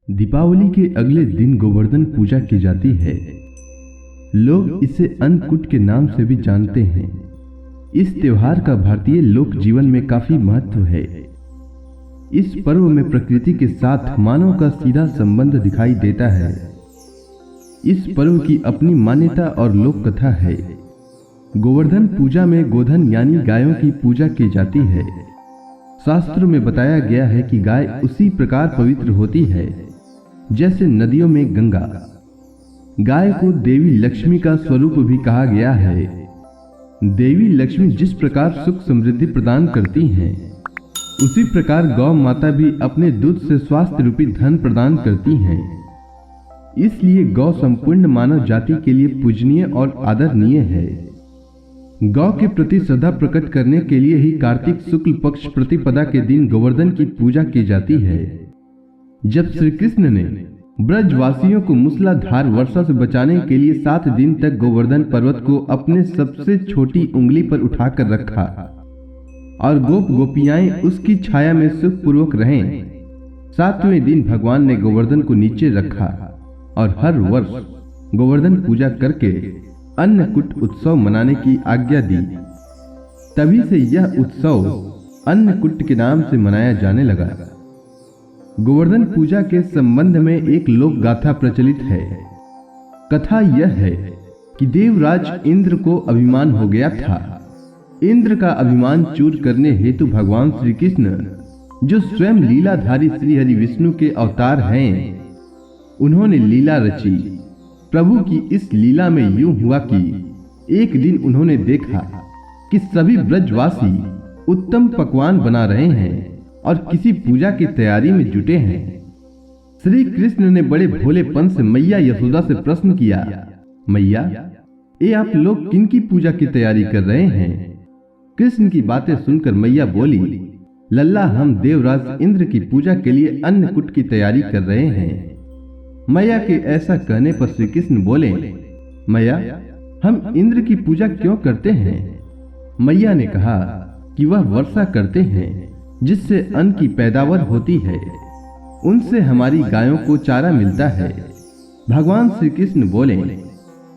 दीपावली के अगले दिन गोवर्धन पूजा की जाती है। लोग इसे अन्नकूट के नाम से भी जानते हैं। इस त्योहार का भारतीय लोक जीवन में काफी महत्व है। इस पर्व में प्रकृति के साथ मानव का सीधा संबंध दिखाई देता है। इस पर्व की अपनी मान्यता और लोक कथा है। गोवर्धन पूजा में गोधन यानी गायों की पूजा की जाती है। शास्त्रों में बताया गया है कि गाय उसी प्रकार पवित्र होती है जैसे नदियों में गंगा। गाय को देवी लक्ष्मी का स्वरूप भी कहा गया है। देवी लक्ष्मी जिस प्रकार सुख समृद्धि प्रदान करती हैं, उसी प्रकार गौ माता भी अपने दूध से स्वास्थ्य रूपी धन प्रदान करती हैं। इसलिए गौ संपूर्ण मानव जाति के लिए पूजनीय और आदरणीय है। गौ के प्रति श्रद्धा प्रकट करने के लिए ही कार्तिक शुक्ल पक्ष प्रतिपदा के दिन गोवर्धन की पूजा की जाती है। जब श्री कृष्ण ने ब्रजवासियों को मूसलाधार वर्षा से बचाने के लिए 7 दिन तक गोवर्धन पर्वत को अपने सबसे छोटी उंगली पर उठाकर रखा और गोप गोपियाएं उसकी छाया में सुखपूर्वक रहें, 7वें दिन भगवान ने गोवर्धन को नीचे रखा और हर वर्ष गोवर्धन पूजा करके अन्नकूट उत्सव मनाने की आज्ञा दी। तभी से यह उत्सव अन्नकूट के नाम से मनाया जाने लगा। गोवर्धन पूजा के संबंध में एक लोक गाथा प्रचलित है। कथा यह है कि देवराज इंद्र को अभिमान हो गया था। इंद्र का अभिमान चूर करने हेतु भगवान श्री कृष्ण, जो स्वयं लीलाधारी श्री हरि विष्णु के अवतार हैं, उन्होंने लीला रची। प्रभु की इस लीला में यूं हुआ कि एक दिन उन्होंने देखा कि सभी ब्रजवासी उत्तम पकवान बना रहे हैं और किसी पूजा की तैयारी में जुटे हैं। श्री कृष्ण ने बड़े भोलेपन से मैया यशोदा से प्रश्न किया, मैया, ये आप लोग किन की पूजा की तैयारी कर रहे हैं? कृष्ण की बातें सुनकर मैया बोली, लल्ला, हम देवराज इंद्र की पूजा के लिए अन्नकूट की तैयारी कर रहे हैं। मैया के ऐसा कहने पर श्री कृष्ण बोले, मैया, हम इंद्र की पूजा क्यों करते हैं? मैया ने कहा कि वह वर्षा करते हैं जिससे अन्न की पैदावार होती है, उनसे हमारी गायों को चारा मिलता है। भगवान श्री कृष्ण बोले,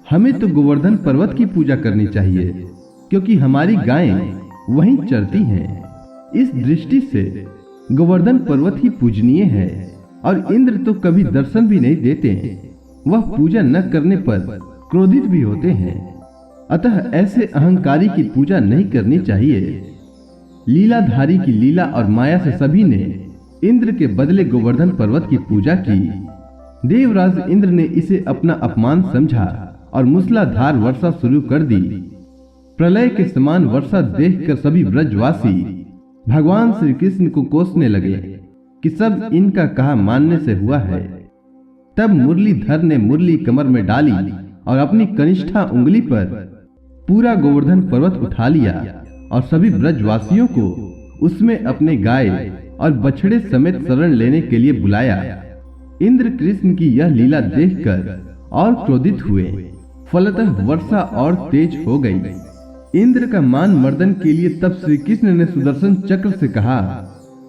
हमें तो गोवर्धन पर्वत की पूजा करनी चाहिए क्योंकि हमारी गायें वहीं चरती हैं। इस दृष्टि से गोवर्धन पर्वत ही पूजनीय है और इंद्र तो कभी दर्शन भी नहीं देते। वह पूजा न करने पर क्रोधित भी होते हैं। अतः ऐसे अहंकारी की पूजा नहीं करनी चाहिए। लीलाधारी की लीला और माया से सभी ने इंद्र के बदले गोवर्धन पर्वत की पूजा की। देवराज इंद्र ने इसे अपना अपमान समझा और मूसलाधार वर्षा शुरू कर दी। प्रलय के समान वर्षा देखकर सभी ब्रजवासी भगवान श्री कृष्ण को कोसने लगे कि सब इनका कहा मानने से हुआ है। तब मुरलीधर ने मुरली कमर में डाली और अपनी कनिष्ठा उंगली पर पूरा गोवर्धन पर्वत उठा लिया और सभी ब्रजवासियों को उसमें अपने गाय और बछड़े समेत शरण लेने के लिए बुलाया। इंद्र कृष्ण की यह लीला देखकर और क्रोधित हुए, फलतः वर्षा और तेज हो गई। इंद्र का मान मर्दन के लिए तब श्री कृष्ण ने सुदर्शन चक्र से कहा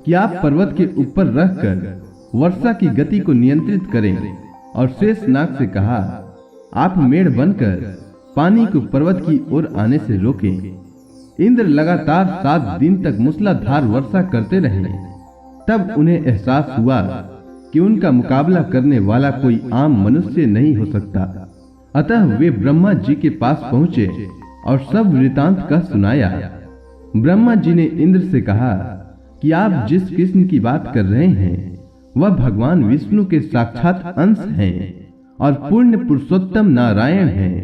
कि आप पर्वत के ऊपर रहकर वर्षा की गति को नियंत्रित करें, और शेषनाग से कहा, आप मेढ़ बनकर पानी को पर्वत की ओर आने से रोकें। इंद्र लगातार 7 दिन तक मूसलाधार वर्षा करते रहे। तब उन्हें एहसास हुआ कि उनका मुकाबला करने वाला कोई आम मनुष्य नहीं हो सकता। अतः वे ब्रह्मा जी के पास पहुंचे और सब वृतांत का सुनाया। ब्रह्मा जी ने इंद्र से कहा कि आप जिस कृष्ण की बात कर रहे हैं, वह भगवान विष्णु के साक्षात अंश हैं और पूर्ण पुरुषोत्तम नारायण हैं।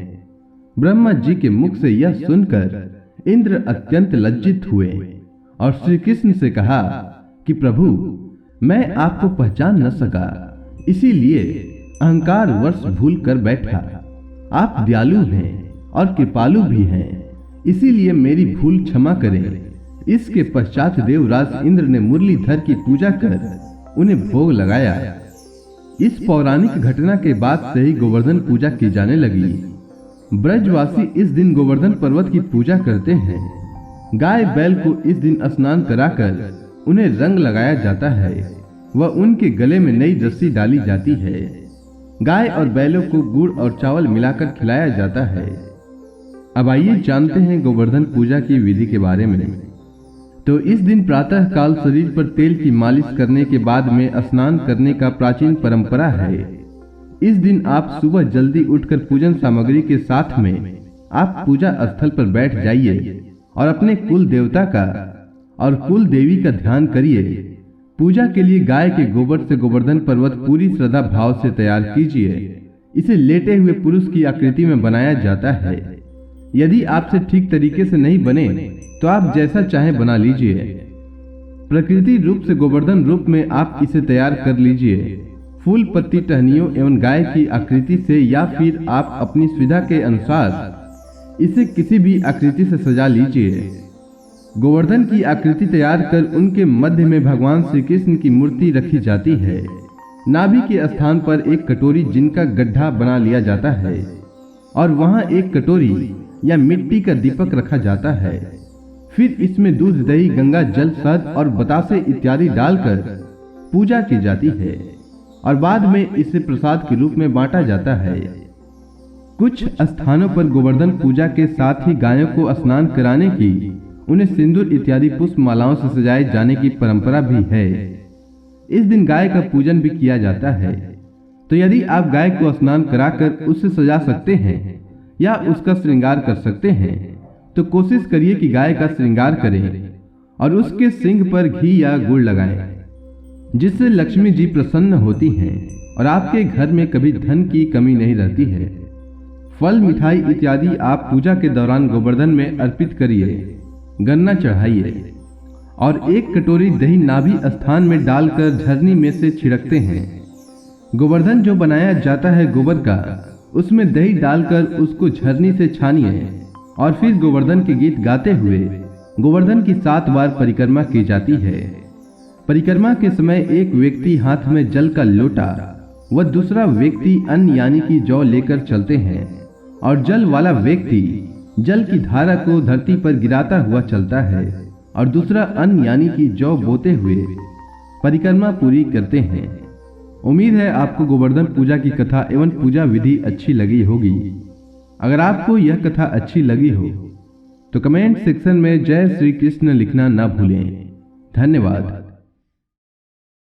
ब्रह्मा जी के मुख से यह सुनकर इंद्र अत्यंत लज्जित हुए और श्री कृष्ण से कहा कि प्रभु, मैं आपको पहचान न सका, इसीलिए अहंकार वश भूल कर बैठा। आप दयालु हैं और कृपालु भी हैं, इसीलिए मेरी भूल क्षमा करें। इसके पश्चात देवराज इंद्र ने मुरलीधर की पूजा कर उन्हें भोग लगाया। इस पौराणिक घटना के बाद से ही गोवर्धन पूजा की जाने लगी। ब्रजवासी इस दिन गोवर्धन पर्वत की पूजा करते हैं। गाय बैल को इस दिन स्नान कराकर उन्हें रंग लगाया जाता है। व उनके गले में नई रस्सी डाली जाती है। गाय और बैलों को गुड़ और चावल मिलाकर खिलाया जाता है। अब आइए जानते हैं गोवर्धन पूजा की विधि के बारे में। तो इस दिन प्रातः काल शरीर पर तेल की मालिश करने के बाद में स्नान करने का प्राचीन परंपरा है। इस दिन आप सुबह जल्दी उठकर पूजन सामग्री के साथ में आप पूजा स्थल पर बैठ जाइए और अपने कुल देवता का और कुल देवी का ध्यान करिए। पूजा के लिए गाय के गोबर से गोवर्धन पर्वत पूरी श्रद्धा भाव से तैयार कीजिए। इसे लेटे हुए पुरुष की आकृति में बनाया जाता है। यदि आपसे ठीक तरीके से नहीं बने तो आप जैसा चाहें बना लीजिए। प्रकृति रूप से गोवर्धन रूप में आप इसे तैयार कर लीजिए। फूल पत्ती टहनियों एवं गाय की आकृति से या फिर आप अपनी सुविधा के अनुसार इसे किसी भी आकृति से सजा लीजिए। गोवर्धन की आकृति तैयार कर उनके मध्य में भगवान श्री कृष्ण की मूर्ति रखी जाती है। नाभि के स्थान पर एक कटोरी जिनका गड्ढा बना लिया जाता है और वहां एक कटोरी या मिट्टी का दीपक रखा जाता है। फिर इसमें दूध, दही, गंगा जल, शहद और बतासे इत्यादि डालकर पूजा की जाती है और बाद में इसे प्रसाद के रूप में बांटा जाता है। कुछ स्थानों पर गोवर्धन पूजा के साथ ही गायों को स्नान कराने की, उन्हें सिंदूर इत्यादि पुष्प मालाओं से सजाए जाने की परंपरा भी है। इस दिन गाय का पूजन भी किया जाता है। तो यदि आप गाय को स्नान कराकर उससे सजा सकते हैं या उसका श्रृंगार कर सकते हैं तो कोशिश करिए कि गाय का श्रृंगार करें और उसके सींग पर घी या गुड़ लगाएं, जिससे लक्ष्मी जी प्रसन्न होती हैं और आपके घर में कभी धन की कमी नहीं रहती है। फल, मिठाई इत्यादि आप पूजा के दौरान गोवर्धन में अर्पित करिए, गन्ना चढ़ाइए और एक कटोरी दही नाभि स्थान में डालकर झरनी में से छिड़कते हैं। गोवर्धन जो बनाया जाता है गोबर का, उसमें दही डालकर उसको झरनी से छानिए और फिर गोवर्धन के गीत गाते हुए गोवर्धन की 7 बार परिक्रमा की जाती है। परिक्रमा के समय एक व्यक्ति हाथ में जल का लोटा व दूसरा व्यक्ति अन्न यानी कि जौ लेकर चलते हैं और जल वाला व्यक्ति जल की धारा को धरती पर गिराता हुआ चलता है और दूसरा अन्न यानी कि जौ बोते हुए परिक्रमा पूरी करते हैं। उम्मीद है आपको गोवर्धन पूजा की कथा एवं पूजा विधि अच्छी लगी होगी। अगर आपको यह कथा अच्छी लगी हो तो कमेंट सेक्शन में जय श्री कृष्ण लिखना ना भूलें। धन्यवाद।